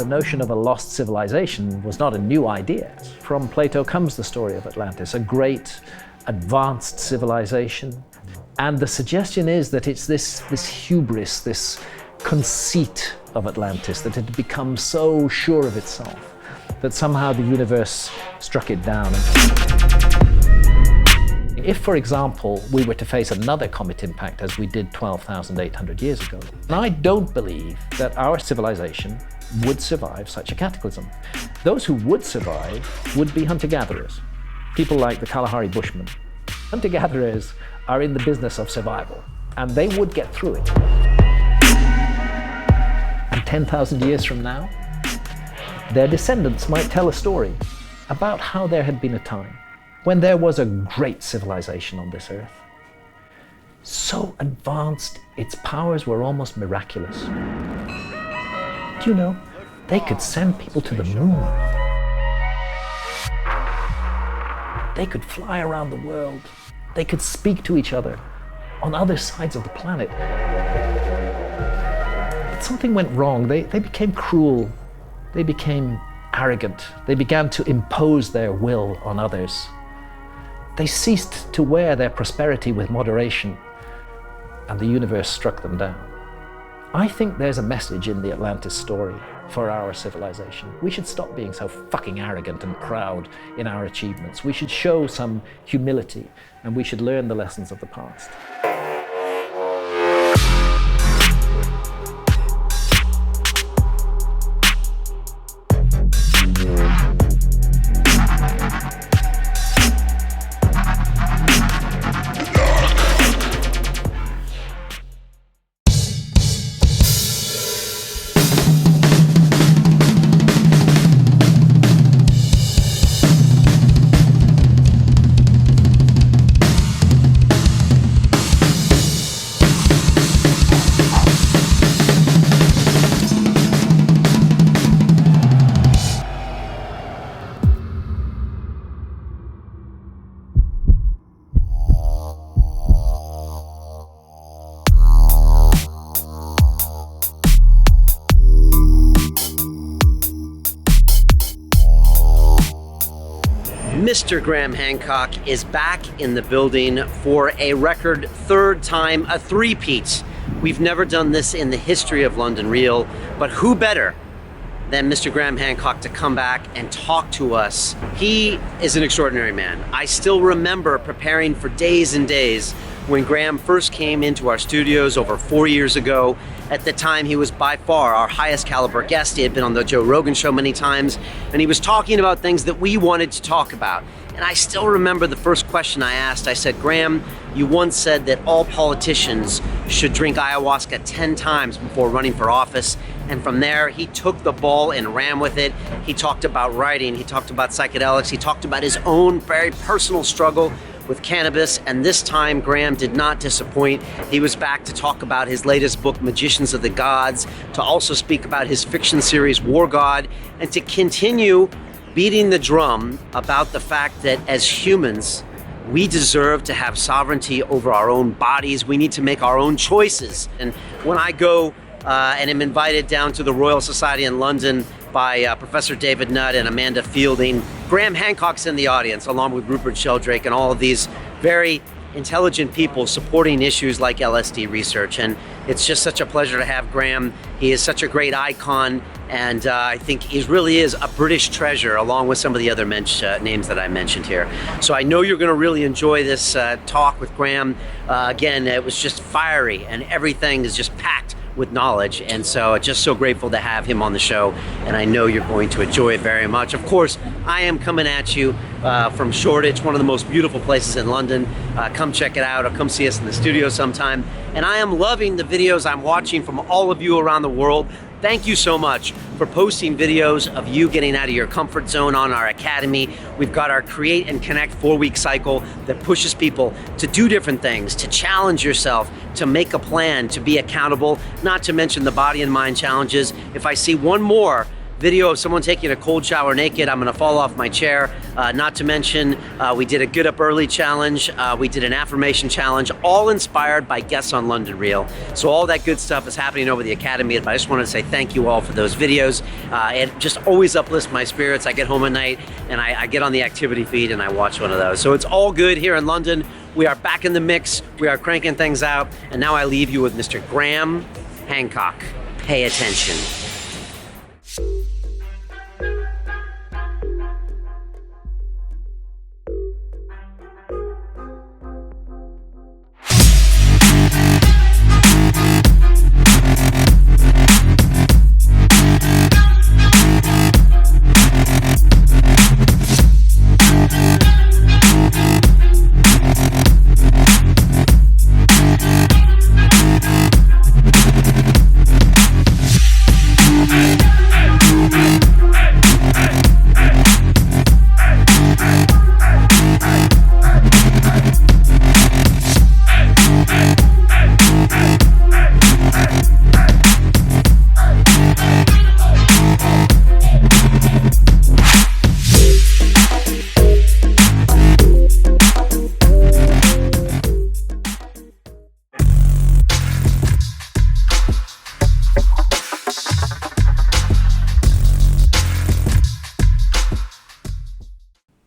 notion of a lost civilization was not a new idea. From Plato comes the story of Atlantis, a great advanced civilization. And the suggestion is that it's this hubris, this conceit of Atlantis, that it had become so sure of itself that somehow the universe struck it down. If, for example, we were to face another comet impact as we did 12,800 years ago, I don't believe that our civilization would survive such a cataclysm. Those who would survive would be hunter-gatherers, people like the Kalahari Bushmen. Hunter-gatherers are in the business of survival, and they would get through it. And 10,000 years from now, their descendants might tell a story about how there had been a time when there was a great civilization on this earth. So advanced, its powers were almost miraculous. Do you know, they could send people to the moon. They could fly around the world. They could speak to each other on other sides of the planet. But something went wrong. They became cruel. They became arrogant. They began to impose their will on others. They ceased to wear their prosperity with moderation, and the universe struck them down. I think there's a message in the Atlantis story for our civilization. We should stop being so fucking arrogant and proud in our achievements. We should show some humility, and we should learn the lessons of the past. Mr. Graham Hancock is back in the building for a record third time, a three-peat. We've never done this in the history of London Real, but who better than Mr. Graham Hancock to come back and talk to us. He is an extraordinary man. I still remember preparing for days and days when Graham first came into our studios over 4 years ago. At the time, he was by far our highest caliber guest. He had been on the Joe Rogan show many times, and he was talking about things that we wanted to talk about. And I still remember the first question I asked. I said, Graham, you once said that all politicians should drink ayahuasca 10 times before running for office. And from there, he took the ball and ran with it. He talked about writing, he talked about psychedelics, he talked about his own very personal struggle with cannabis, and this time Graham did not disappoint. He was back to talk about his latest book, Magicians of the Gods, to also speak about his fiction series, War God, and to continue beating the drum about the fact that as humans, we deserve to have sovereignty over our own bodies. We need to make our own choices. And when I go and am invited down to the Royal Society in London by Professor David Nutt and Amanda Fielding, Graham Hancock's in the audience, along with Rupert Sheldrake and all of these very intelligent people supporting issues like LSD research. And it's just such a pleasure to have Graham. He is such a great icon, and I think he really is a British treasure, along with some of the other names that I mentioned here. So I know you're going to really enjoy this talk with Graham. Again, it was just fiery, and everything is just packed with knowledge, and so just so grateful to have him on the show, and I know you're going to enjoy it very much. Of course, I am coming at you from Shoreditch, one of the most beautiful places in London. Come check it out, or come see us in the studio sometime. And I am loving the videos I'm watching from all of you around the world. Thank you so much for posting videos of you getting out of your comfort zone on our academy. We've got our Create and Connect 4-week cycle that pushes people to do different things, to challenge yourself, to make a plan, to be accountable, not to mention the body and mind challenges. If I see one more video of someone taking a cold shower naked. I'm gonna fall off my chair. Not to mention, we did a Get Up Early challenge. We did an affirmation challenge, all inspired by guests on London Real. So all that good stuff is happening over the Academy. I just wanted to say thank you all for those videos. It just always uplifts my spirits. I get home at night and I get on the activity feed and I watch one of those. So it's all good here in London. We are back in the mix. We are cranking things out. And now I leave you with Mr. Graham Hancock. Pay attention.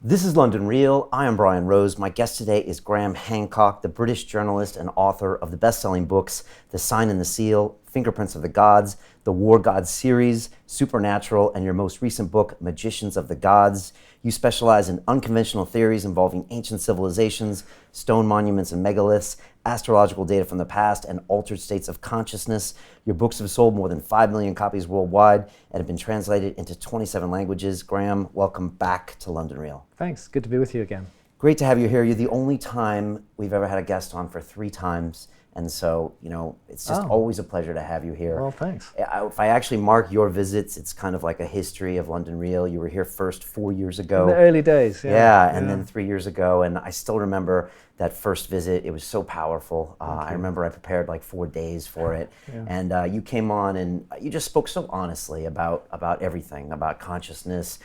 This is London Real. I am Brian Rose. My guest today is Graham Hancock, the British journalist and author of the best-selling books, The Sign and the Seal, Fingerprints of the Gods, the War Gods series, Supernatural, and your most recent book, Magicians of the Gods. You specialize in unconventional theories involving ancient civilizations, stone monuments and megaliths, astrological data from the past, and altered states of consciousness. Your books have sold more than 5 million copies worldwide and have been translated into 27 languages. Graham, welcome back to London Real. Thanks. Good to be with you again. Great to have you here. You're the only time we've ever had a guest on for 3 times. And so, you know, it's just always a pleasure to have you here. Well, thanks. If I actually mark your visits, it's kind of like a history of London Real. You were here first 4 years ago. In the early days, yeah. Yeah, and then 3 years ago. And I still remember that first visit. It was so powerful. I remember I prepared like 4 days for it. Yeah. And you came on and you just spoke so honestly about everything, about consciousness.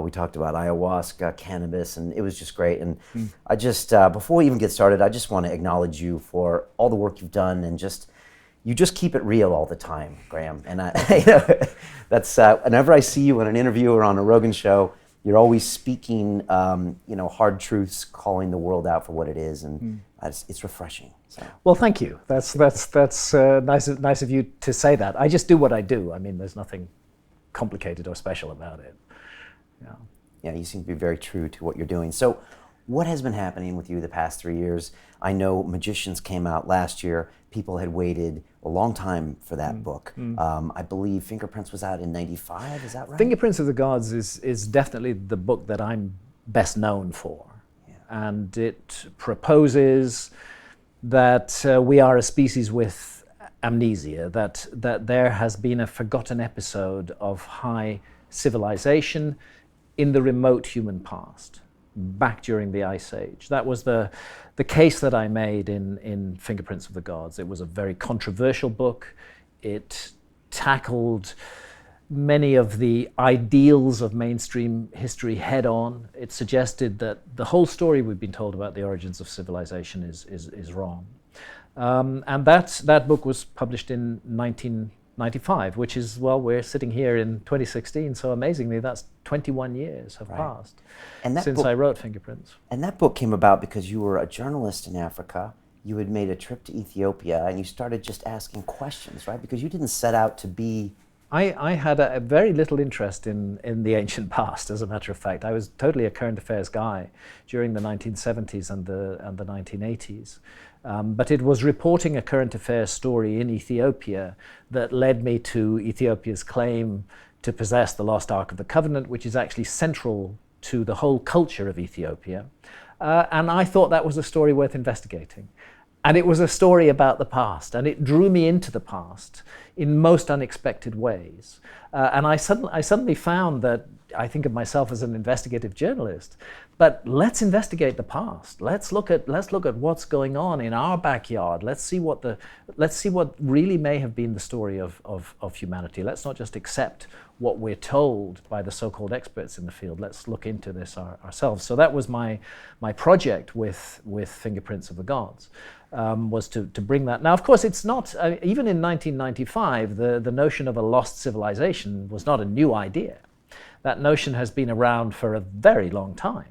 We talked about ayahuasca, cannabis, and it was just great. And I just, before we even get started, I just want to acknowledge you for all the work you've done and you just keep it real all the time, Graham. And that's, whenever I see you in an interview or on a Rogan show, you're always speaking, hard truths, calling the world out for what it is, and it's refreshing. So. Well, thank you. That's nice of you to say that. I just do what I do. I mean, there's nothing complicated or special about it. Yeah, you seem to be very true to what you're doing. So what has been happening with you the past 3 years? I know Magicians came out last year. People had waited a long time for that book. I believe Fingerprints was out in '95, is that right? Fingerprints of the Gods is definitely the book that I'm best known for. Yeah. And it proposes that we are a species with amnesia, that there has been a forgotten episode of high civilization in the remote human past, back during the Ice Age. That was the case that I made in Fingerprints of the Gods. It was a very controversial book. It tackled many of the ideals of mainstream history head on. It suggested that the whole story we've been told about the origins of civilization is wrong. And that book was published in 1995, which is, well, we're sitting here in 2016, so amazingly that's 21 years have passed since I wrote Fingerprints. And that book came about because you were a journalist in Africa. You had made a trip to Ethiopia and you started just asking questions, right? Because you didn't set out to be... I had a very little interest in the ancient past, as a matter of fact. I was totally a current affairs guy during the 1970s and the 1980s. But it was reporting a current affairs story in Ethiopia that led me to Ethiopia's claim to possess the lost Ark of the Covenant, which is actually central to the whole culture of Ethiopia. And I thought that was a story worth investigating. And it was a story about the past, and it drew me into the past in most unexpected ways. And I suddenly found that I think of myself as an investigative journalist, but let's investigate the past. Let's look at what's going on in our backyard. Let's see what really may have been the story of humanity. Let's not just accept what we're told by the so-called experts in the field. Let's look into this ourselves. So that was my project with Fingerprints of the Gods, was to bring that. Now, of course, it's not, even in 1995, the notion of a lost civilization was not a new idea. That notion has been around for a very long time.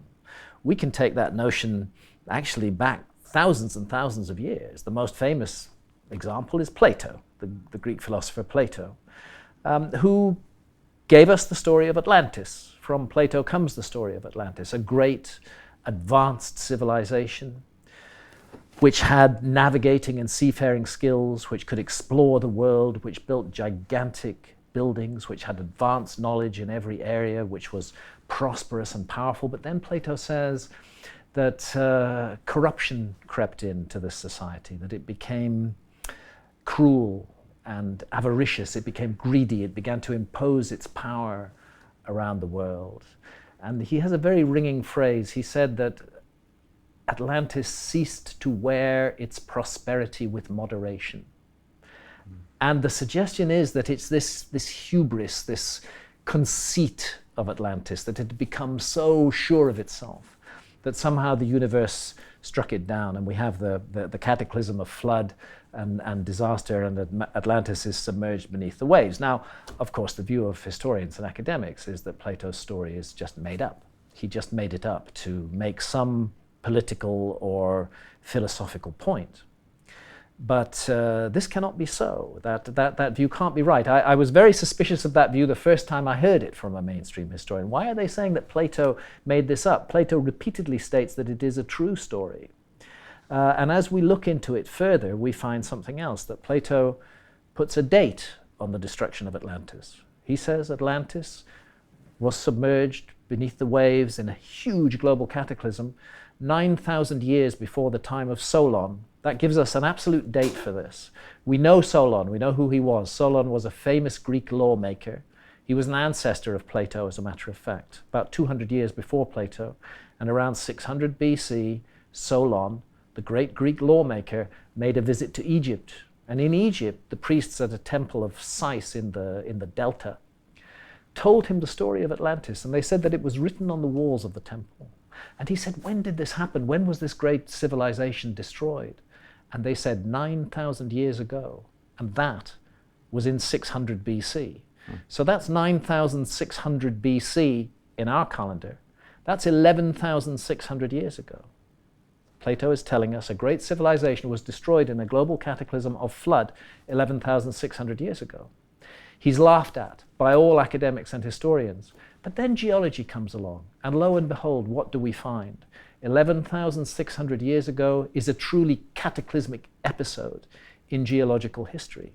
We can take that notion actually back thousands and thousands of years. The most famous example is Plato, the Greek philosopher Plato, who gave us the story of Atlantis. From Plato comes the story of Atlantis, a great advanced civilization which had navigating and seafaring skills, which could explore the world, which built gigantic buildings, which had advanced knowledge in every area, which was prosperous and powerful. But then Plato says that corruption crept into this society, that it became cruel and avaricious, it became greedy, it began to impose its power around the world. And he has a very ringing phrase. He said that Atlantis ceased to wear its prosperity with moderation. And the suggestion is that it's this hubris, this conceit of Atlantis, that it had become so sure of itself that somehow the universe struck it down, and we have the cataclysm of flood and disaster, and Atlantis is submerged beneath the waves. Now, of course, the view of historians and academics is that Plato's story is just made up. He just made it up to make some political or philosophical point. But this cannot be so. That view can't be right. I was very suspicious of that view the first time I heard it from a mainstream historian. Why are they saying that Plato made this up? Plato repeatedly states that it is a true story. And as we look into it further, we find something else, that Plato puts a date on the destruction of Atlantis. He says Atlantis was submerged beneath the waves in a huge global cataclysm 9,000 years before the time of Solon. That gives us an absolute date for this. We know Solon, we know who he was. Solon was a famous Greek lawmaker. He was an ancestor of Plato, as a matter of fact, about 200 years before Plato. And around 600 BC, Solon, the great Greek lawmaker, made a visit to Egypt. And in Egypt, the priests at a temple of Sais in the delta told him the story of Atlantis, and they said that it was written on the walls of the temple. And he said, when did this happen? When was this great civilization destroyed? And they said 9,000 years ago, and that was in 600 BC. So that's 9,600 BC in our calendar. That's 11,600 years ago. Plato is telling us a great civilization was destroyed in a global cataclysm of flood 11,600 years ago. He's laughed at by all academics and historians. But then geology comes along, and lo and behold, what do we find? 11,600 years ago is a truly cataclysmic episode in geological history.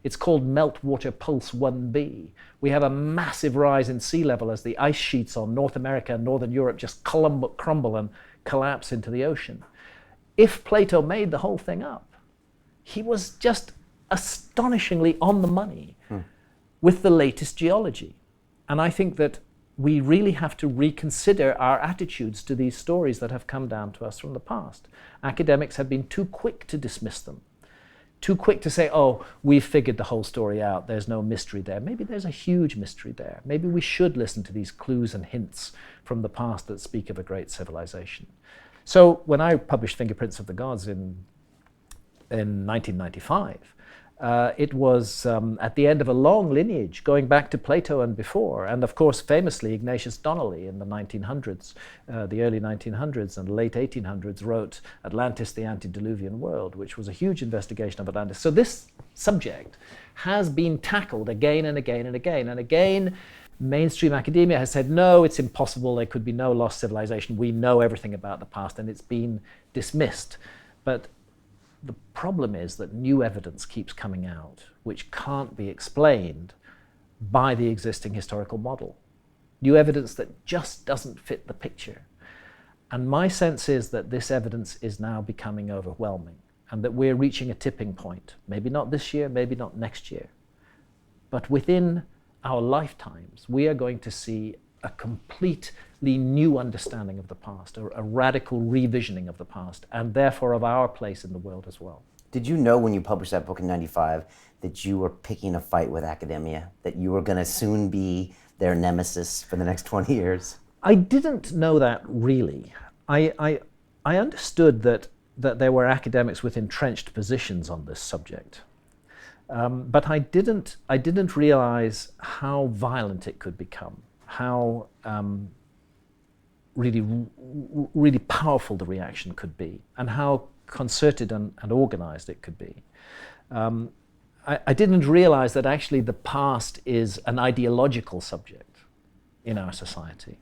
It's called Meltwater Pulse 1b. We have a massive rise in sea level as the ice sheets on North America and Northern Europe just crumble and collapse into the ocean. If Plato made the whole thing up, he was just astonishingly on the money with the latest geology. And I think that we really have to reconsider our attitudes to these stories that have come down to us from the past. Academics have been too quick to dismiss them, too quick to say, oh, we've figured the whole story out, there's no mystery there. Maybe there's a huge mystery there. Maybe we should listen to these clues and hints from the past that speak of a great civilization. So when I published Fingerprints of the Gods in 1995, it was at the end of a long lineage going back to Plato and before, and of course famously Ignatius Donnelly in the 1900s, the early 1900s and late 1800s wrote Atlantis, the Antediluvian World, which was a huge investigation of Atlantis. So this subject has been tackled again and again and again and again. Mainstream academia has said, no, it's impossible, there could be no lost civilization, we know everything about the past, and it's been dismissed. But the problem is that new evidence keeps coming out, which can't be explained by the existing historical model. New evidence that just doesn't fit the picture. And my sense is that this evidence is now becoming overwhelming, and that we're reaching a tipping point. Maybe not this year, maybe not next year, but within our lifetimes, we are going to see a completely new understanding of the past, a radical revisioning of the past, and therefore of our place in the world as well. Did you know when you published that book in '95 that you were picking a fight with academia, that you were going to soon be their nemesis for the next 20 years? I didn't know that really. I understood that there were academics with entrenched positions on this subject, but I didn't realize how violent it could become, how really powerful the reaction could be, and how concerted and organized it could be. I didn't realize that actually the past is an ideological subject in our society,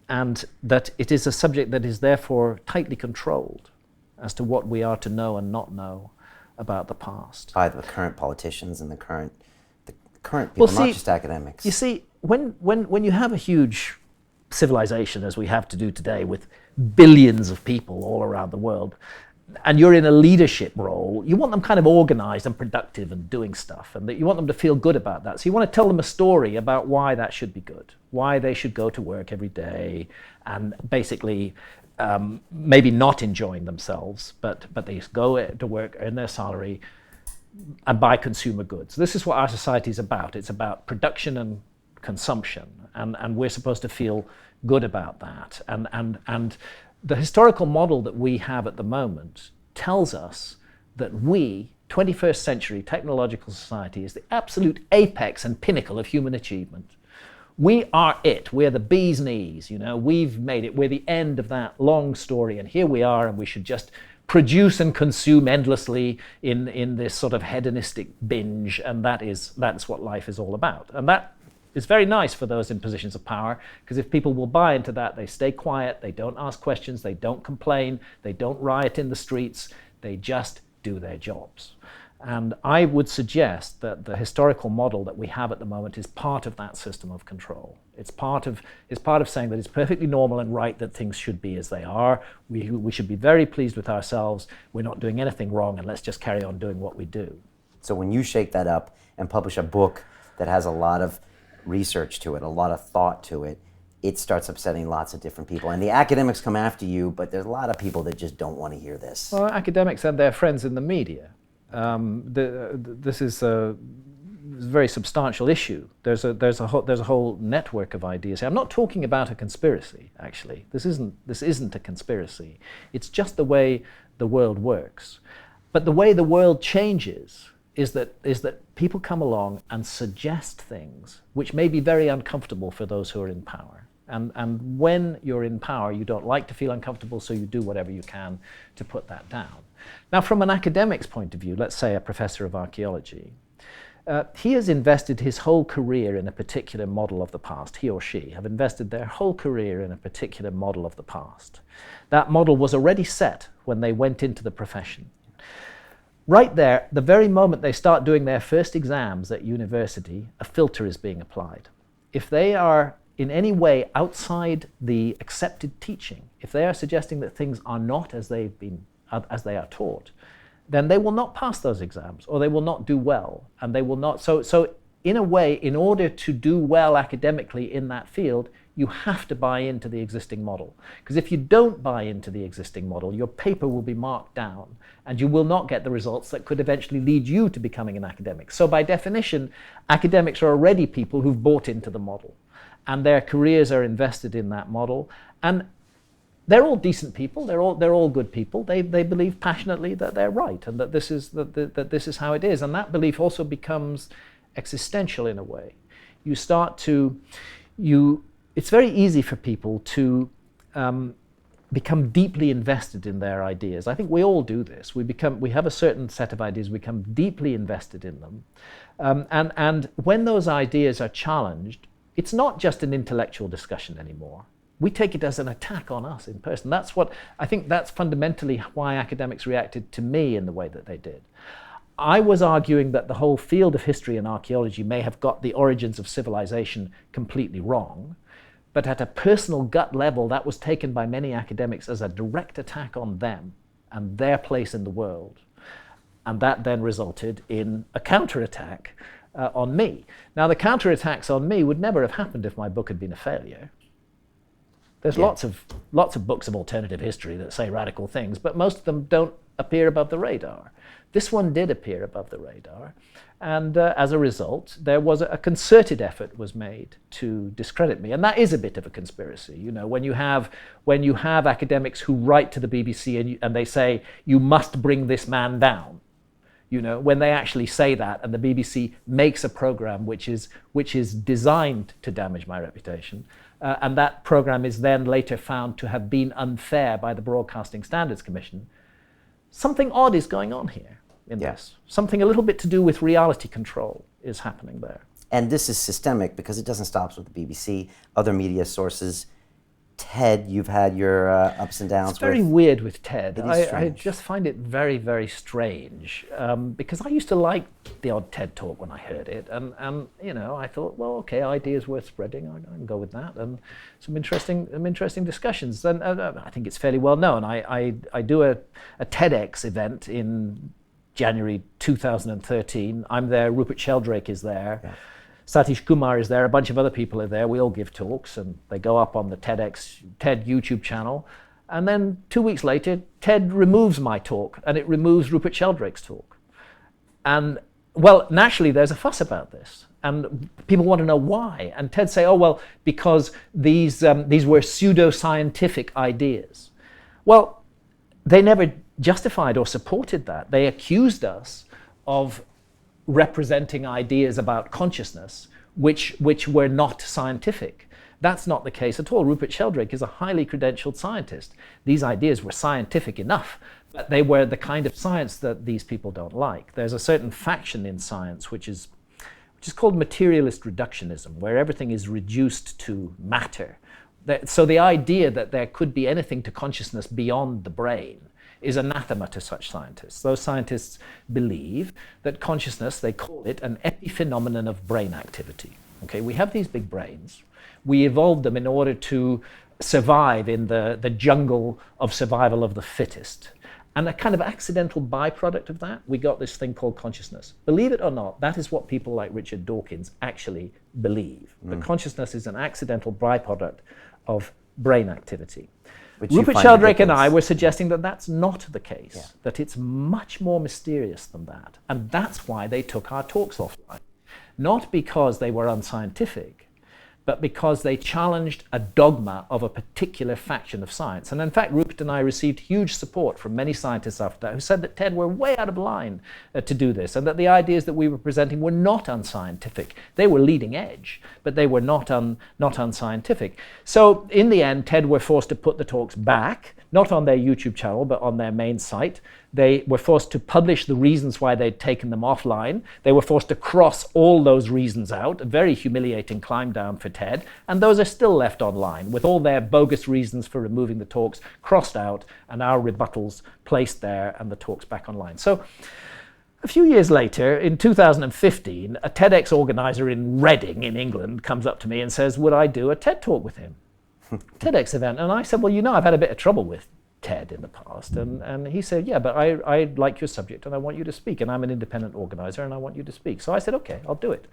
and that it is a subject that is therefore tightly controlled as to what we are to know and not know about the past. By the current politicians and the current people, not just academics. You see, when you have a huge civilization, as we have to do today, with billions of people all around the world, and you're in a leadership role, you want them kind of organized and productive and doing stuff, and that you want them to feel good about that. So you want to tell them a story about why that should be good, why they should go to work every day, and basically maybe not enjoying themselves, but they go to work, earn their salary, and buy consumer goods. This is what our society is about. It's about production and consumption, and we're supposed to feel good about that. And the historical model that we have at the moment tells us that we, 21st century technological society, is the absolute apex and pinnacle of human achievement. We are it. We're the bee's knees, you know. We've made it. We're the end of that long story, and here we are, and we should just produce and consume endlessly in this sort of hedonistic binge, and that's what life is all about. And that is very nice for those in positions of power, because if people will buy into that, they stay quiet, they don't ask questions, they don't complain, they don't riot in the streets, they just do their jobs. And I would suggest that the historical model that we have at the moment is part of that system of control. It's part of saying that it's perfectly normal and right that things should be as they are. We should be very pleased with ourselves. We're not doing anything wrong, and let's just carry on doing what we do. So when you shake that up and publish a book that has a lot of research to it, a lot of thought to it, it starts upsetting lots of different people. And the academics come after you, but there's a lot of people that just don't want to hear this. Well, academics and their friends in the media. This is a very substantial issue. There's a whole network of ideas. I'm not talking about a conspiracy, actually. This isn't a conspiracy. It's just the way the world works. But the way the world changes is that people come along and suggest things which may be very uncomfortable for those who are in power. And when you're in power, you don't like to feel uncomfortable, so you do whatever you can to put that down. Now, from an academic's point of view, let's say a professor of archaeology, he has invested his whole career in a particular model of the past. He or she have invested their whole career in a particular model of the past. That model was already set when they went into the profession. Right there, the very moment they start doing their first exams at university, a filter is being applied. If they are in any way outside the accepted teaching, if they are suggesting that things are not as they are taught, then they will not pass those exams, or they will not do well, and they will not. So in a way, in order to do well academically in that field, you have to buy into the existing model. Because if you don't buy into the existing model, your paper will be marked down, and you will not get the results that could eventually lead you to becoming an academic. So by definition, academics are already people who've bought into the model, and their careers are invested in that model. And they're all decent people. They're all good people. They believe passionately that they're right, and that this is how it is. And that belief also becomes existential in a way. It's very easy for people to become deeply invested in their ideas. I think we all do this. We have a certain set of ideas. We become deeply invested in them, and when those ideas are challenged, it's not just an intellectual discussion anymore. We take it as an attack on us in person. I think that's fundamentally why academics reacted to me in the way that they did. I was arguing that the whole field of history and archaeology may have got the origins of civilization completely wrong, but at a personal gut level, that was taken by many academics as a direct attack on them and their place in the world. And that then resulted in a counterattack on me. Now, the counterattacks on me would never have happened if my book had been a failure. There's lots of books of alternative history that say radical things, but most of them don't appear above the radar. This one did appear above the radar, and as a result, there was a concerted effort was made to discredit me, and that is a bit of a conspiracy. You know, when you have academics who write to the BBC and they say you must bring this man down. You know, when they actually say that, and the BBC makes a program which is designed to damage my reputation, and that program is then later found to have been unfair by the Broadcasting Standards Commission, something odd is going on here in this. Something a little bit to do with reality control is happening there. And this is systemic because it doesn't stop with the BBC, other media sources. TED, you've had your ups and downs. It's very weird with TED. I strange. just find it very, very strange because I used to like the odd TED talk when I heard it, and you know, I thought, well, okay, ideas worth spreading. I can go with that, and some interesting discussions. And I think it's fairly well known. I do a Tedx event in January 2013. I'm there. Rupert Sheldrake is there. Yeah. Satish Kumar is there, a bunch of other people are there. We all give talks and they go up on the TED YouTube channel. And then 2 weeks later, TED removes my talk and it removes Rupert Sheldrake's talk. And well, naturally there's a fuss about this and people want to know why. And TED say, oh, well, because these were pseudo-scientific ideas. Well, they never justified or supported that. They accused us of representing ideas about consciousness which were not scientific. That's not the case at all. Rupert Sheldrake is a highly credentialed scientist. These ideas were scientific enough, but they were the kind of science that these people don't like. There's a certain faction in science which is called materialist reductionism, where everything is reduced to matter. So the idea that there could be anything to consciousness beyond the brain is anathema to such scientists. Those scientists believe that consciousness, they call it an epiphenomenon of brain activity. Okay, we have these big brains. We evolved them in order to survive in the jungle of survival of the fittest. And a kind of accidental byproduct of that, we got this thing called consciousness. Believe it or not, that is what people like Richard Dawkins actually believe. That consciousness is an accidental byproduct of brain activity. Rupert Sheldrake and I were suggesting that that's not the case, that it's much more mysterious than that. And that's why they took our talks offline. Not because they were unscientific, but because they challenged a dogma of a particular faction of science. And in fact, Rupert and I received huge support from many scientists after that who said that TED were way out of line to do this, and that the ideas that we were presenting were not unscientific. They were leading edge, but they were not unscientific. So in the end, TED were forced to put the talks back, not on their YouTube channel, but on their main site. They were forced to publish the reasons why they'd taken them offline. They were forced to cross all those reasons out, a very humiliating climb down for TED, and those are still left online with all their bogus reasons for removing the talks crossed out and our rebuttals placed there and the talks back online. So a few years later, in 2015, a TEDx organizer in Reading in England comes up to me and says, would I do a TED talk with him? TEDx event. And I said, well, you know, I've had a bit of trouble with TED in the past. And he said, yeah, but I like your subject and I want you to speak. And I'm an independent organizer and I want you to speak. So I said, okay, I'll do it.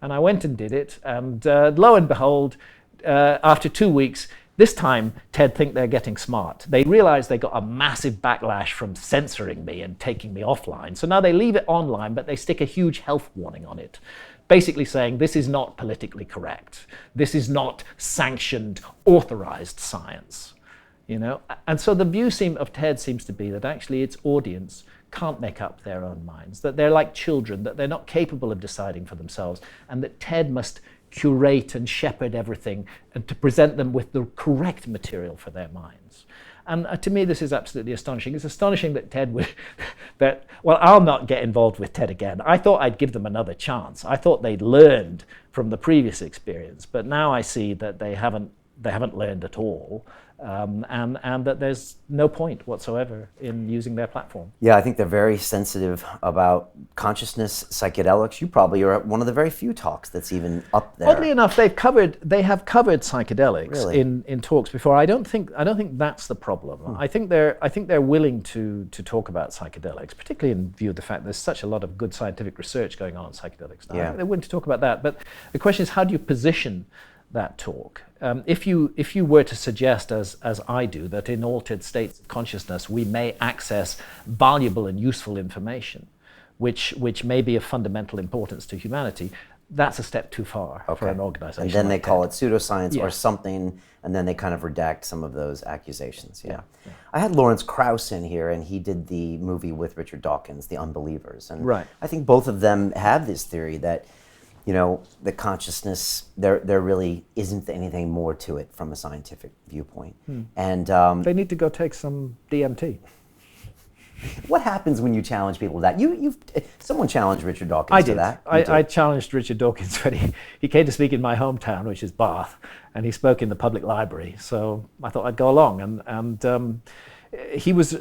And I went and did it. And lo and behold, after 2 weeks, this time TED think they're getting smart. They realize they got a massive backlash from censoring me and taking me offline. So now they leave it online, but they stick a huge health warning on it, basically saying this is not politically correct. This is not sanctioned, authorized science. You know, and so the view of TED seems to be that actually its audience can't make up their own minds, that they're like children, that they're not capable of deciding for themselves, and that TED must curate and shepherd everything and to present them with the correct material for their minds. And to me, this is absolutely astonishing. It's astonishing that TED would, well, I'll not get involved with TED again. I thought I'd give them another chance. I thought they'd learned from the previous experience, but now I see that they haven't learned at all. and that there's no point whatsoever in using their platform. Yeah, I think they're very sensitive about consciousness, psychedelics. You probably are at one of the very few talks that's even up there. Oddly enough, they have covered psychedelics Really? in talks before. I don't think that's the problem. I think they're willing to talk about psychedelics, particularly in view of the fact there's such a lot of good scientific research going on psychedelics now. Yeah. They're willing to talk about that. But the question is, how do you position that talk? If you were to suggest, as I do, that in altered states of consciousness we may access valuable and useful information, which may be of fundamental importance to humanity, that's a step too far for an organization. And then they like call Tedx. it pseudoscience or Yeah. something, and then they kind of redact some of those accusations. Yeah. I had Lawrence Krauss in here, and he did the movie with Richard Dawkins, The Unbelievers. And Right. I think both of them have this theory that, the consciousness, there really isn't anything more to it from a scientific viewpoint. And They need to go take some DMT. what happens when you challenge people to that? Someone challenged Richard Dawkins I to did. that. I challenged Richard Dawkins when he came to speak in my hometown, which is Bath, and he spoke in the public library. So I thought I'd go along, and he was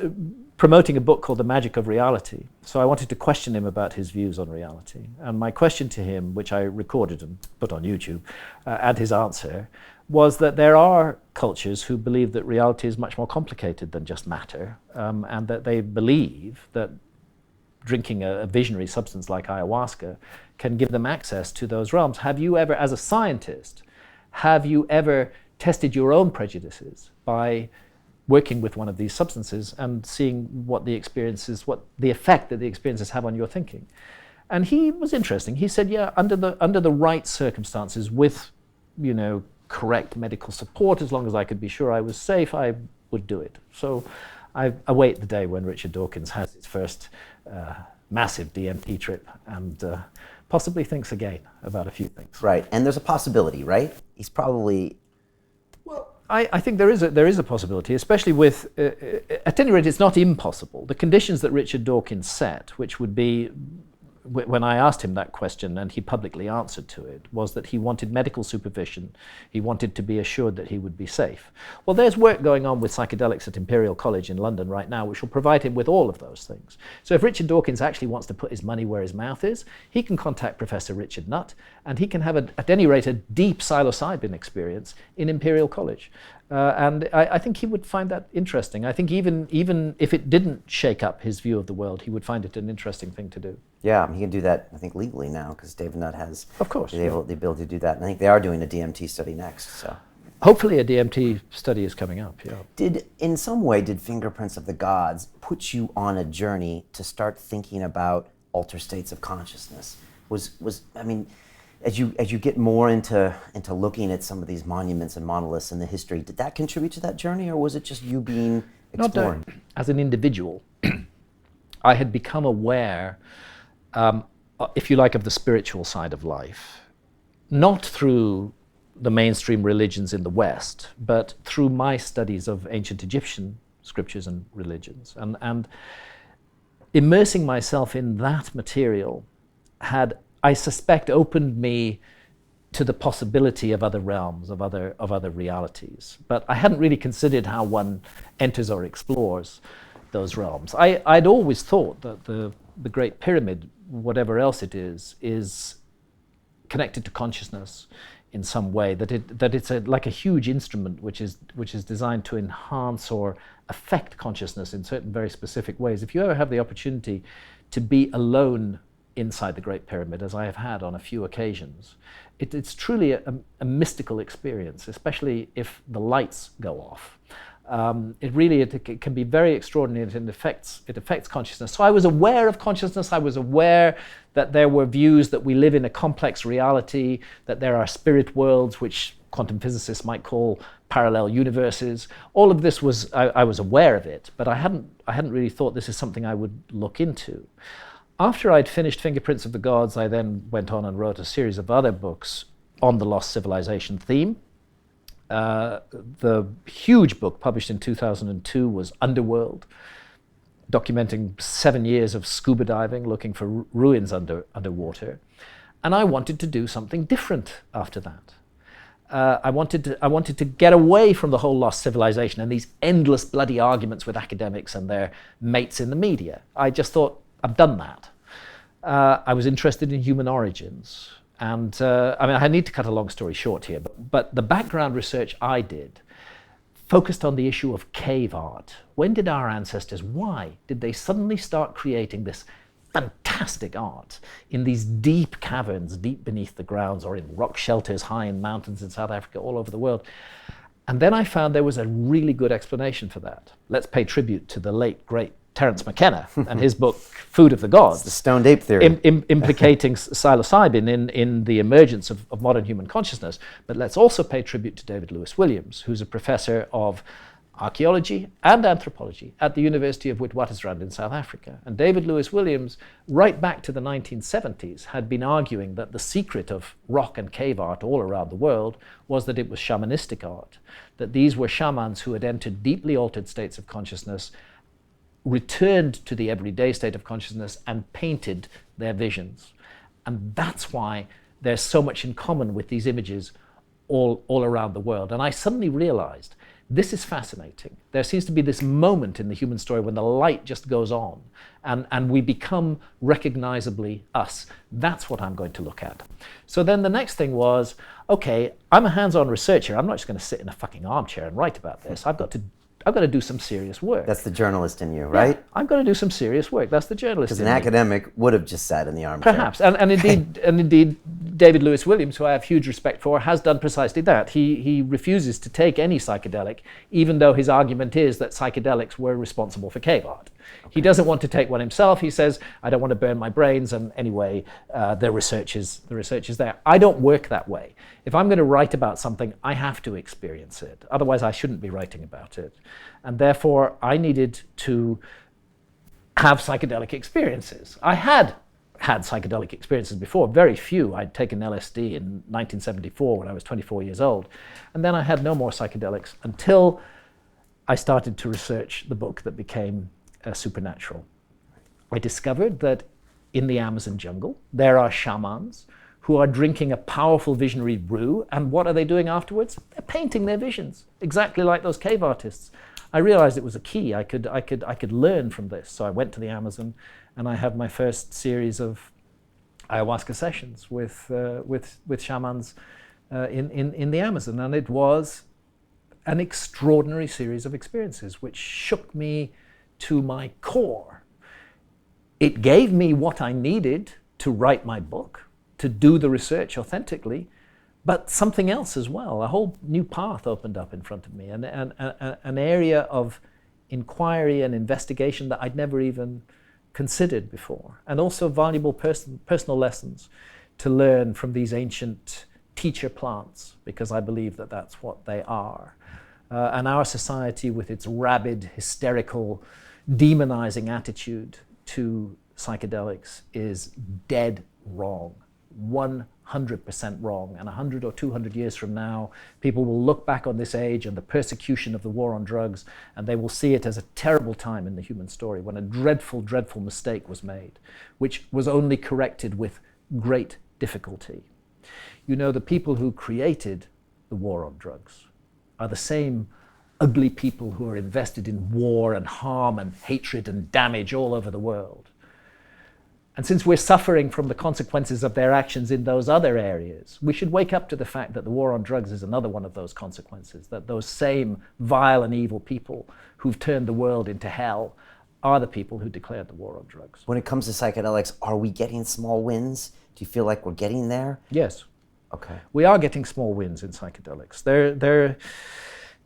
promoting a book called The Magic of Reality. So I wanted to question him about his views on reality. And my question to him, which I recorded and put on YouTube, and his answer, was that there are cultures who believe that reality is much more complicated than just matter, and that they believe that drinking a visionary substance like ayahuasca can give them access to those realms. Have you ever, as a scientist, tested your own prejudices by working with one of these substances and seeing what the effect that the experiences have on your thinking? And he was interesting. He said, yeah, under the right circumstances, with correct medical support, as long as I could be sure I was safe, I would do it. So I await the day when Richard Dawkins has his first massive DMT trip and possibly thinks again about a few things. Right, and there's a possibility, right? He's probably... I think there is a possibility, especially with, at any rate, it's not impossible. The conditions that Richard Dawkins set, which would be, when I asked him that question and he publicly answered to it, was that he wanted medical supervision. He wanted to be assured that he would be safe. Well, there's work going on with psychedelics at Imperial College in London right now, which will provide him with all of those things. So if Richard Dawkins actually wants to put his money where his mouth is, he can contact Professor Richard Nutt, and he can have, at any rate, a deep psilocybin experience in Imperial College. And I think he would find that interesting. I think even if it didn't shake up his view of the world, he would find it an interesting thing to do. Yeah, he can do that, I think, legally now, because David Nutt has Of course, the ability to do that. And I think they are doing a DMT study next. So, hopefully a DMT study is coming up, yeah. In some way, did Fingerprints of the Gods put you on a journey to start thinking about altered states of consciousness? As you get more into looking at some of these monuments and monoliths in the history, did that contribute to that journey, or was it just you being exploring? Not as an individual, I had become aware, if you like, of the spiritual side of life, not through the mainstream religions in the West, but through my studies of ancient Egyptian scriptures and religions. And immersing myself in that material had, I suspect, opened me to the possibility of other realms, of other realities. But I hadn't really considered how one enters or explores those realms. I'd always thought that the Great Pyramid, whatever else it is connected to consciousness in some way, that it's like a huge instrument which is designed to enhance or affect consciousness in certain very specific ways. If you ever have the opportunity to be alone inside the Great Pyramid, as I have had on a few occasions, it's truly a mystical experience, especially if the lights go off. It can be very extraordinary, and it affects consciousness. So I was aware of consciousness. I was aware that there were views that we live in a complex reality, that there are spirit worlds, which quantum physicists might call parallel universes. All of this I was aware of it, but I hadn't really thought this is something I would look into. After I'd finished Fingerprints of the Gods, I then went on and wrote a series of other books on the lost civilization theme. The huge book published in 2002 was Underworld, documenting 7 years of scuba diving, looking for ruins underwater. And I wanted to do something different after that. I wanted to get away from the whole lost civilization and these endless bloody arguments with academics and their mates in the media. I just thought, I've done that. I was interested in human origins. And I mean, I need to cut a long story short here, but the background research I did focused on the issue of cave art. When did our ancestors, why did they suddenly start creating this fantastic art in these deep caverns, deep beneath the grounds, or in rock shelters high in mountains in South Africa, all over the world? And then I found there was a really good explanation for that. Let's pay tribute to the late, great Terence McKenna and his book, Food of the Gods. It's the stoned ape theory. Implicating psilocybin in the emergence of modern human consciousness. But let's also pay tribute to David Lewis Williams, who's a professor of archaeology and anthropology at the University of Witwatersrand in South Africa. And David Lewis Williams, right back to the 1970s, had been arguing that the secret of rock and cave art all around the world was that it was shamanistic art, that these were shamans who had entered deeply altered states of consciousness, returned to the everyday state of consciousness, and painted their visions. And that's why there's so much in common with these images all around the world. And I suddenly realized, this is fascinating. There seems to be this moment in the human story when the light just goes on and we become recognizably us. That's what I'm going to look at. So then the next thing was, okay, I'm a hands-on researcher. I'm not just going to sit in a fucking armchair and write about this. I've got to do some serious work. That's the journalist in you, right? Yeah, I'm going to do some serious work. That's the journalist in me. Because an academic would have just sat in the armchair. Perhaps. And indeed, David Lewis Williams, who I have huge respect for, has done precisely that. He refuses to take any psychedelic, even though his argument is that psychedelics were responsible for cave art. Okay. He doesn't want to take one himself. He says, I don't want to burn my brains, and anyway, the research is there. I don't work that way. If I'm going to write about something, I have to experience it. Otherwise, I shouldn't be writing about it. And therefore, I needed to have psychedelic experiences. I had psychedelic experiences before, very few. I'd taken LSD in 1974 when I was 24 years old. And then I had no more psychedelics until I started to research the book that became Supernatural. I discovered that in the Amazon jungle, there are shamans who are drinking a powerful visionary brew, and what are they doing afterwards? They're painting their visions, exactly like those cave artists. I realized it was a key. I could learn from this. So I went to the Amazon, and I had my first series of ayahuasca sessions with shamans in the Amazon, and it was an extraordinary series of experiences which shook me to my core. It gave me what I needed to write my book, to do the research authentically, but something else as well. A whole new path opened up in front of me, and an area of inquiry and investigation that I'd never even considered before, and also valuable personal lessons to learn from these ancient teacher plants, because I believe that that's what they are. And our society, with its rabid, hysterical, demonizing attitude to psychedelics, is dead wrong. 100% wrong. And 100 or 200 years from now, people will look back on this age and the persecution of the war on drugs, and they will see it as a terrible time in the human story when a dreadful, dreadful mistake was made, which was only corrected with great difficulty. You know, the people who created the war on drugs are the same ugly people who are invested in war and harm and hatred and damage all over the world. And since we're suffering from the consequences of their actions in those other areas, we should wake up to the fact that the war on drugs is another one of those consequences, that those same vile and evil people who've turned the world into hell are the people who declared the war on drugs. When it comes to psychedelics, are we getting small wins? Do you feel like we're getting there? Yes. Okay. We are getting small wins in psychedelics.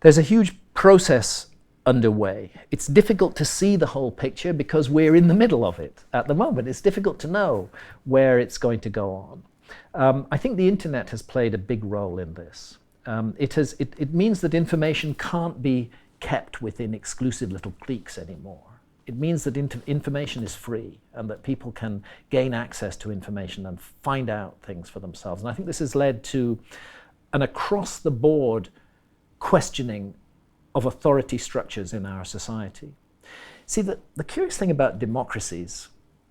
There's a huge process underway. It's difficult to see the whole picture because we're in the middle of it at the moment. It's difficult to know where it's going to go on. I think the internet has played a big role in this. It means that information can't be kept within exclusive little cliques anymore. It means that information is free and that people can gain access to information and find out things for themselves. And I think this has led to an across-the-board questioning of authority structures in our society. See, the curious thing about democracies,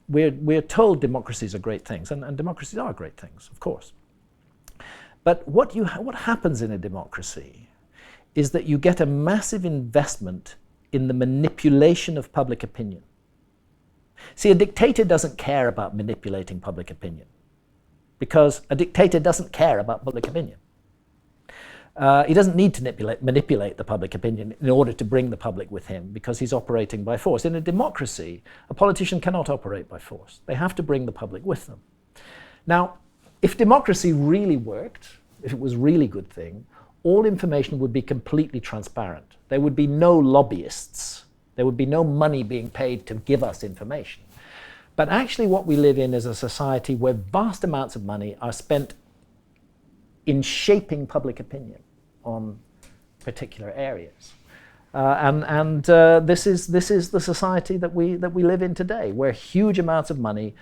we're told democracies are great things, and democracies are great things, of course. But what happens in a democracy is that you get a massive investment in the manipulation of public opinion. See, a dictator doesn't care about manipulating public opinion, because a dictator doesn't care about public opinion. He doesn't need to manipulate the public opinion in order to bring the public with him, because he's operating by force. In a democracy, a politician cannot operate by force. They have to bring the public with them. Now, if democracy really worked, if it was a really good thing, all information would be completely transparent. There would be no lobbyists. There would be no money being paid to give us information. But actually what we live in is a society where vast amounts of money are spent in shaping public opinion on particular areas. This is the society that we live in today, where huge amounts of money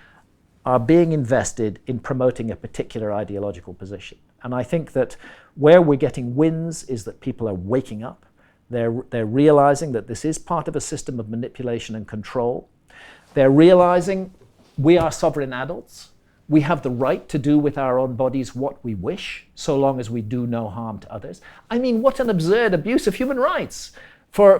are being invested in promoting a particular ideological position. And I think that where we're getting wins is that people are waking up. They're realizing that this is part of a system of manipulation and control. They're realizing we are sovereign adults. We have the right to do with our own bodies what we wish, so long as we do no harm to others. I mean, what an absurd abuse of human rights for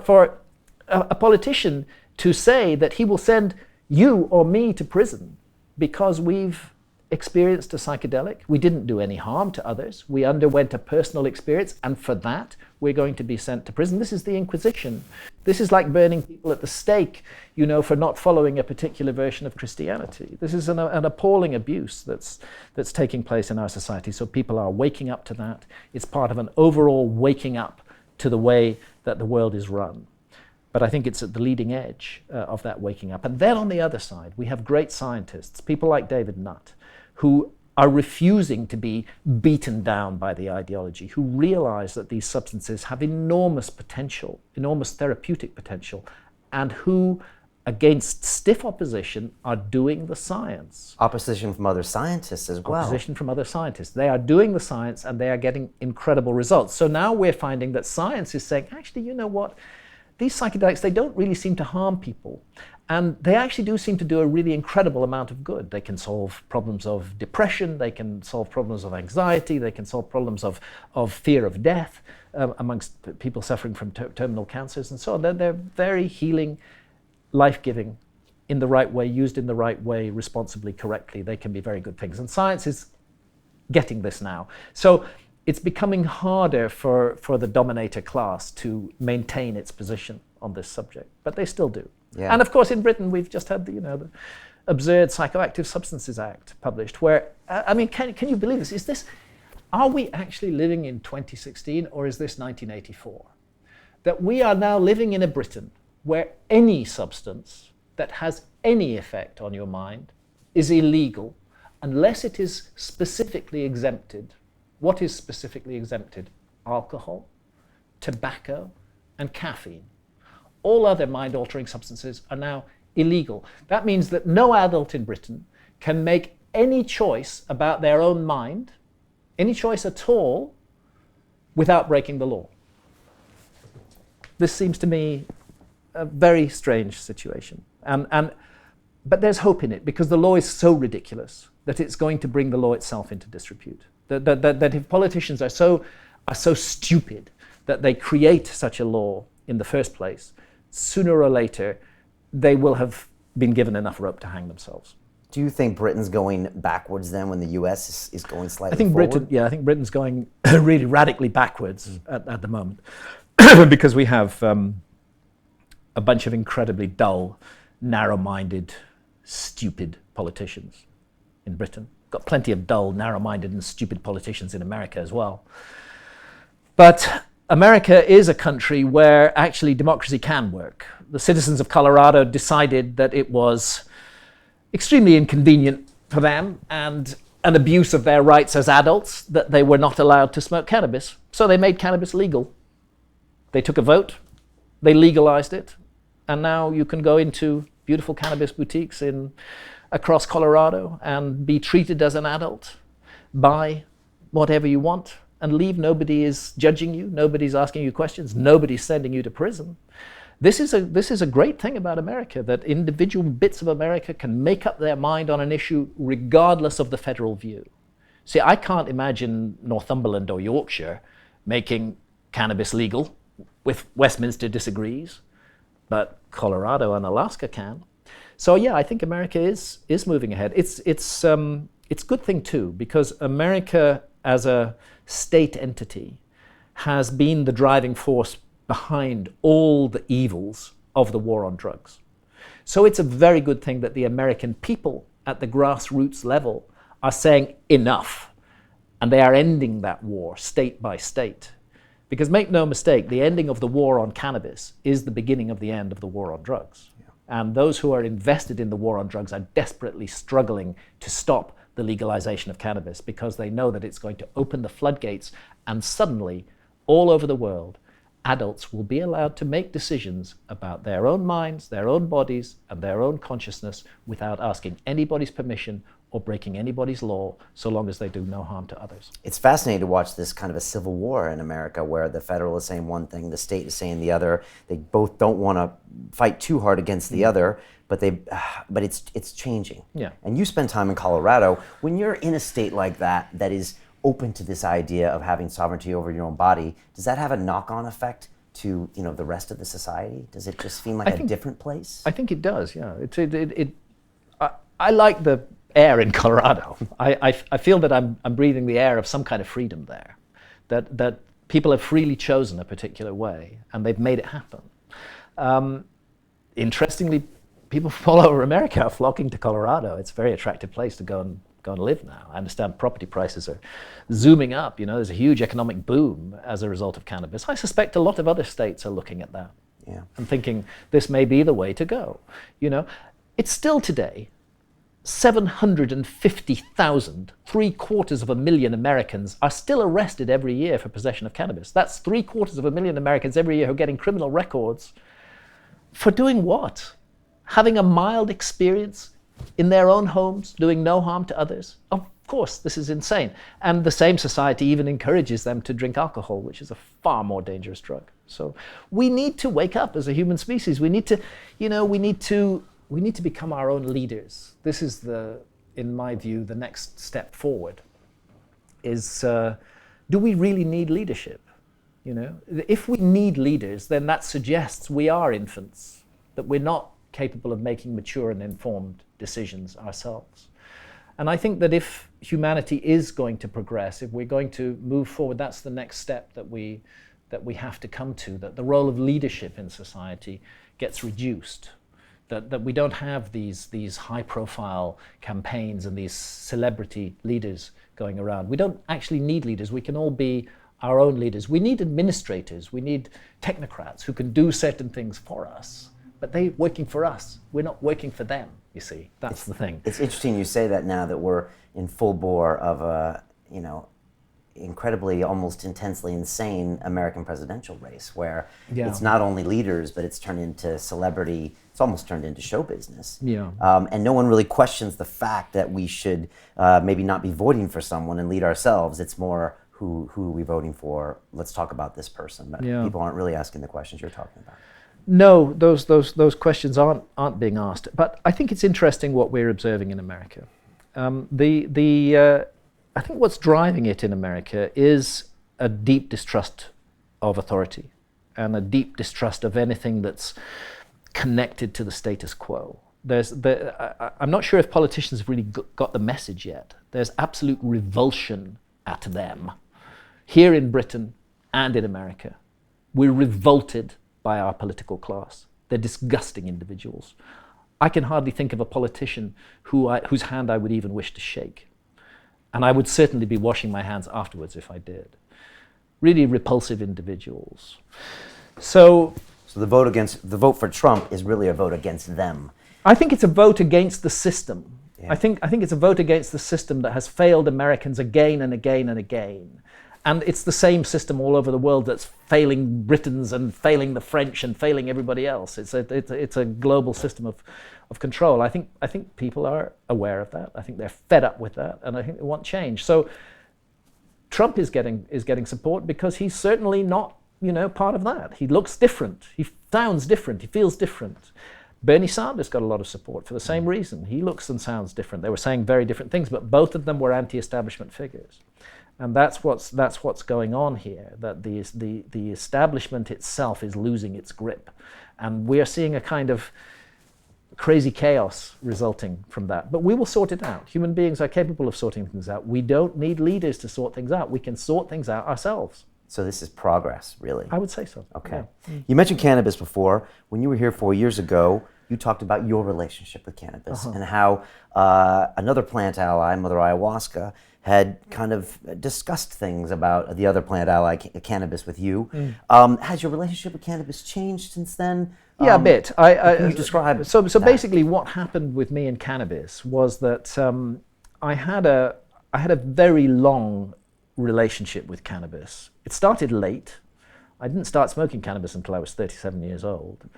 a politician to say that he will send you or me to prison because we've experienced a psychedelic. We didn't do any harm to others. We underwent a personal experience, and for that, we're going to be sent to prison. This is the Inquisition. This is like burning people at the stake, for not following a particular version of Christianity. This is an appalling abuse that's taking place in our society. So people are waking up to that. It's part of an overall waking up to the way that the world is run. But I think it's at the leading edge of that waking up. And then on the other side, we have great scientists, people like David Nutt, who are refusing to be beaten down by the ideology, who realize that these substances have enormous potential, enormous therapeutic potential, and who, against stiff opposition, are doing the science. Opposition from other scientists as well. Opposition from other scientists. They are doing the science, and they are getting incredible results. So now we're finding that science is saying, actually, you know what? These psychedelics, they don't really seem to harm people. And they actually do seem to do a really incredible amount of good. They can solve problems of depression, they can solve problems of anxiety, they can solve problems of fear of death amongst people suffering from terminal cancers and so on. They're very healing, life-giving, in the right way, used in the right way, responsibly, correctly. They can be very good things. And science is getting this now. So it's becoming harder for the dominator class to maintain its position on this subject, but they still do. Yeah. And of course, in Britain, we've just had the absurd Psychoactive Substances Act published, where, can you believe this? Are we actually living in 2016, or is this 1984? That we are now living in a Britain where any substance that has any effect on your mind is illegal unless it is specifically exempted. What is specifically exempted? Alcohol, tobacco, and caffeine. All other mind-altering substances are now illegal. That means that no adult in Britain can make any choice about their own mind, any choice at all, without breaking the law. This seems to me a very strange situation. But there's hope in it, because the law is so ridiculous that it's going to bring the law itself into disrepute. That if politicians are so stupid that they create such a law in the first place, sooner or later, they will have been given enough rope to hang themselves. Do you think Britain's going backwards then when the US is going slightly forward? I think Britain's going really radically backwards at the moment because we have a bunch of incredibly dull, narrow-minded, stupid politicians in Britain. Got plenty of dull, narrow-minded and stupid politicians in America as well. But America is a country where actually democracy can work. The citizens of Colorado decided that it was extremely inconvenient for them and an abuse of their rights as adults that they were not allowed to smoke cannabis. So they made cannabis legal. They took a vote, they legalized it, and now you can go into beautiful cannabis boutiques across Colorado and be treated as an adult, buy whatever you want, and leave. Nobody is judging you. Nobody's asking you questions. Nobody's sending you to prison. This is a great thing about America, that individual bits of America can make up their mind on an issue regardless of the federal view. See, I can't imagine Northumberland or Yorkshire making cannabis legal. With Westminster disagrees, but Colorado and Alaska can. So yeah, I think America is moving ahead. It's a good thing too, because America as a state entity has been the driving force behind all the evils of the war on drugs. So it's a very good thing that the American people at the grassroots level are saying enough, and they are ending that war state by state. Because make no mistake, the ending of the war on cannabis is the beginning of the end of the war on drugs. Yeah. And those who are invested in the war on drugs are desperately struggling to stop the legalization of cannabis because they know that it's going to open the floodgates, and suddenly, all over the world, adults will be allowed to make decisions about their own minds, their own bodies, and their own consciousness without asking anybody's permission or breaking anybody's law, so long as they do no harm to others. It's fascinating to watch this kind of a civil war in America where the federal is saying one thing, the state is saying the other. They both don't want to fight too hard against the other, but it's changing. Yeah. And you spend time in Colorado. When you're in a state like that is open to this idea of having sovereignty over your own body, does that have a knock-on effect to the rest of the society? Does it just seem like a different place? I think it does. Yeah. I like the air in Colorado. I feel that I'm breathing the air of some kind of freedom there, that people have freely chosen a particular way and they've made it happen. Interestingly, people from all over America are flocking to Colorado. It's a very attractive place to go and live now. I understand property prices are zooming up. There's a huge economic boom as a result of cannabis. I suspect a lot of other states are looking at that and thinking this may be the way to go. It's still today 750,000, 750,000 Americans are still arrested every year for possession of cannabis. That's 750,000 Americans every year who are getting criminal records for doing what? Having a mild experience in their own homes, doing no harm to others. Of course, this is insane. And the same society even encourages them to drink alcohol, which is a far more dangerous drug. So we need to wake up as a human species. We need to become our own leaders. This is in my view, the next step forward is, do we really need leadership? If we need leaders, then that suggests we are infants, that we're not capable of making mature and informed decisions ourselves. And I think that if humanity is going to progress, if we're going to move forward, that's the next step that we have to come to, that the role of leadership in society gets reduced. That we don't have these high-profile campaigns and these celebrity leaders going around. We don't actually need leaders. We can all be our own leaders. We need administrators. We need technocrats who can do certain things for us. But they're working for us. We're not working for them, you see. That's the thing. It's interesting you say that now that we're in full bore of a, incredibly, almost intensely insane American presidential race where it's not only leaders, but it's turned into celebrity. It's almost turned into show business. Yeah. And no one really questions the fact that we should maybe not be voting for someone and lead ourselves. It's more who are we voting for? Let's talk about this person. But people aren't really asking the questions you're talking about. No, those questions aren't being asked. But I think it's interesting what we're observing in America. I think what's driving it in America is a deep distrust of authority and a deep distrust of anything that's connected to the status quo. I'm not sure if politicians have really got the message yet. There's absolute revulsion at them here in Britain and in America. We're revolted by our political class. They're disgusting individuals. I can hardly think of a politician whose hand I would even wish to shake. And I would certainly be washing my hands afterwards if I did. Really repulsive individuals. So the vote for Trump is really a vote against them. I think it's a vote against the system. Yeah. I think it's a vote against the system that has failed Americans again and again and again. And it's the same system all over the world that's failing Britons and failing the French and failing everybody else. It's a global system of control. I think people are aware of that. I think they're fed up with that, and I think they want change. So Trump is getting support because he's certainly not part of that. He looks different. He sounds different. He feels different. Bernie Sanders got a lot of support for the same reason. He looks and sounds different. They were saying very different things, but both of them were anti-establishment figures. And that's what's going on here, that the establishment itself is losing its grip. And we're seeing a kind of crazy chaos resulting from that. But we will sort it out. Human beings are capable of sorting things out. We don't need leaders to sort things out. We can sort things out ourselves. So this is progress, really? I would say so. Okay. Yeah. You mentioned cannabis before. When you were here 4 years ago, you talked about your relationship with cannabis and how another plant ally, Mother Ayahuasca, had kind of discussed things about the other plant ally, cannabis, with you. Has your relationship with cannabis changed since then? Yeah, a bit. Can you describe So that? basically what happened with me and cannabis was that I had a very long relationship with cannabis. It started late. I didn't start smoking cannabis until I was 37 years old.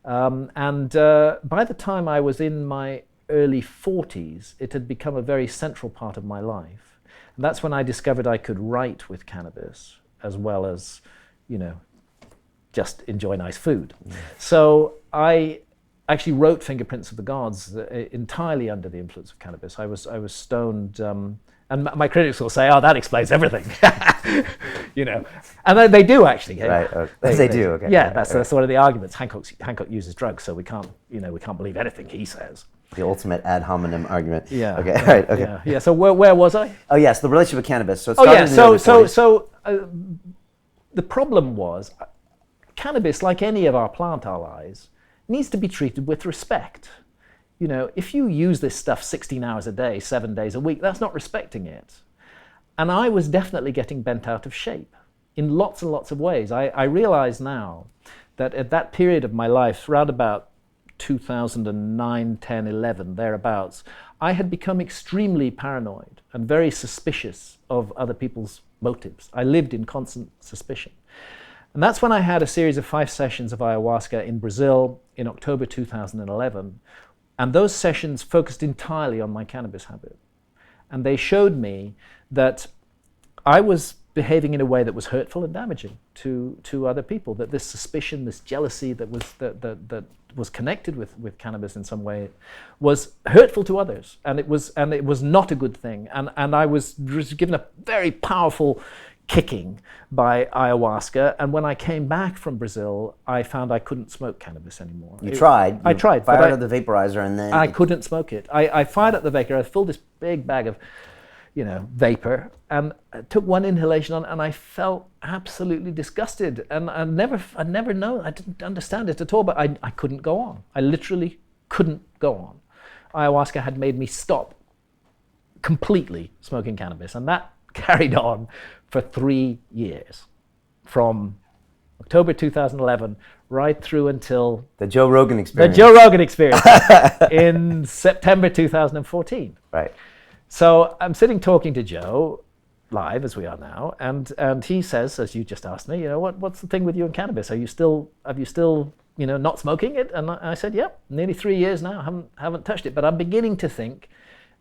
And by the time I was in my early 40s, it had become a very central part of my life. And that's when I discovered I could write with cannabis as well as, just enjoy nice food. So I actually wrote Fingerprints of the Gods entirely under the influence of cannabis. I was stoned, and my critics will say, "Oh, that explains everything," and they do actually. Right, they do. Okay. Yeah, that's one of the arguments. Hancock uses drugs, so we can't believe anything he says. The ultimate ad hominem argument. Yeah. Okay. All right. Okay. Yeah. So where was I? Oh yes, the relationship with cannabis. So it started in the early 40s. So the problem was, cannabis, like any of our plant allies, needs to be treated with respect. If you use this stuff 16 hours a day, 7 days a week, that's not respecting it. And I was definitely getting bent out of shape in lots and lots of ways. I realize now that at that period of my life, around about 2009, 10, 11, thereabouts, I had become extremely paranoid and very suspicious of other people's motives. I lived in constant suspicion. And that's when I had a series of 5 sessions of ayahuasca in Brazil in October 2011. And those sessions focused entirely on my cannabis habit. And they showed me that I was behaving in a way that was hurtful and damaging to other people, that this suspicion, this jealousy that was connected with cannabis in some way was hurtful to others. And it was not a good thing. And I was given a very powerful kicking by ayahuasca, and when I came back from Brazil, I found I couldn't smoke cannabis anymore. You tried. I tried. Fired up the vaporizer, and then I couldn't smoke it. I fired up the vapor. I filled this big bag of, vapor, and I took one inhalation on, and I felt absolutely disgusted. And I didn't understand it at all. But I couldn't go on. I literally couldn't go on. Ayahuasca had made me stop completely smoking cannabis, and that carried on for 3 years, from October 2011 right through until the Joe Rogan experience. In September 2014. Right. So I'm sitting talking to Joe live, as we are now, and he says, as you just asked me, what's the thing with you and cannabis? Have you still not smoking it? And I said, yep, nearly 3 years now, haven't touched it, but I'm beginning to think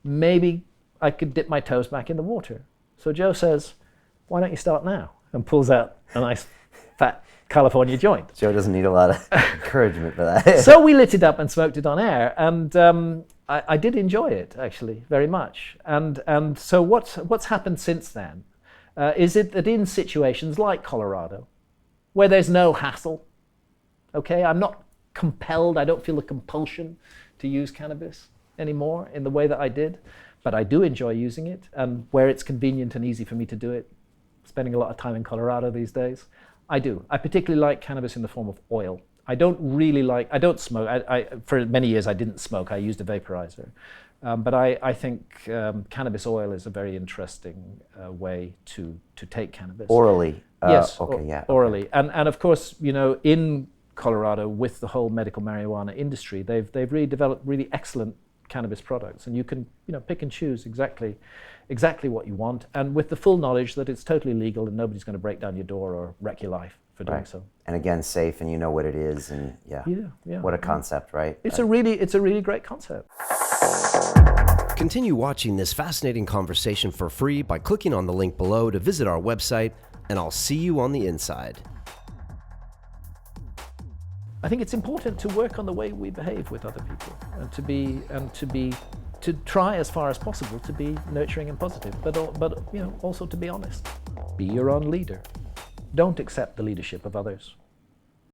maybe I could dip my toes back in the water. So Joe says, why don't you start now? And pulls out a nice fat California joint. Joe doesn't need a lot of encouragement for that. So we lit it up and smoked it on air, and I did enjoy it, actually, very much. And so what's happened since then is it that in situations like Colorado, where there's no hassle, okay, I'm not compelled, I don't feel a compulsion to use cannabis anymore in the way that I did, but I do enjoy using it, and where it's convenient and easy for me to do it, spending a lot of time in Colorado these days, I do. I particularly like cannabis in the form of oil. I don't smoke. For many years I didn't smoke, I used a vaporizer. But I think cannabis oil is a very interesting way to take cannabis. Orally? Yes, okay, yeah. Orally. Okay. And of course, in Colorado, with the whole medical marijuana industry, they've really developed really excellent cannabis products, and you can pick and choose exactly what you want, and with the full knowledge that it's totally legal and nobody's going to break down your door or wreck your life for doing so. And again, safe, and you know what it is, and yeah. What a concept, right? It's a really great concept. Continue watching this fascinating conversation for free by clicking on the link below to visit our website, and I'll see you on the inside. I think it's important to work on the way we behave with other people, and to try as far as possible to be nurturing and positive, but also to be honest. Be your own leader. Don't accept the leadership of others.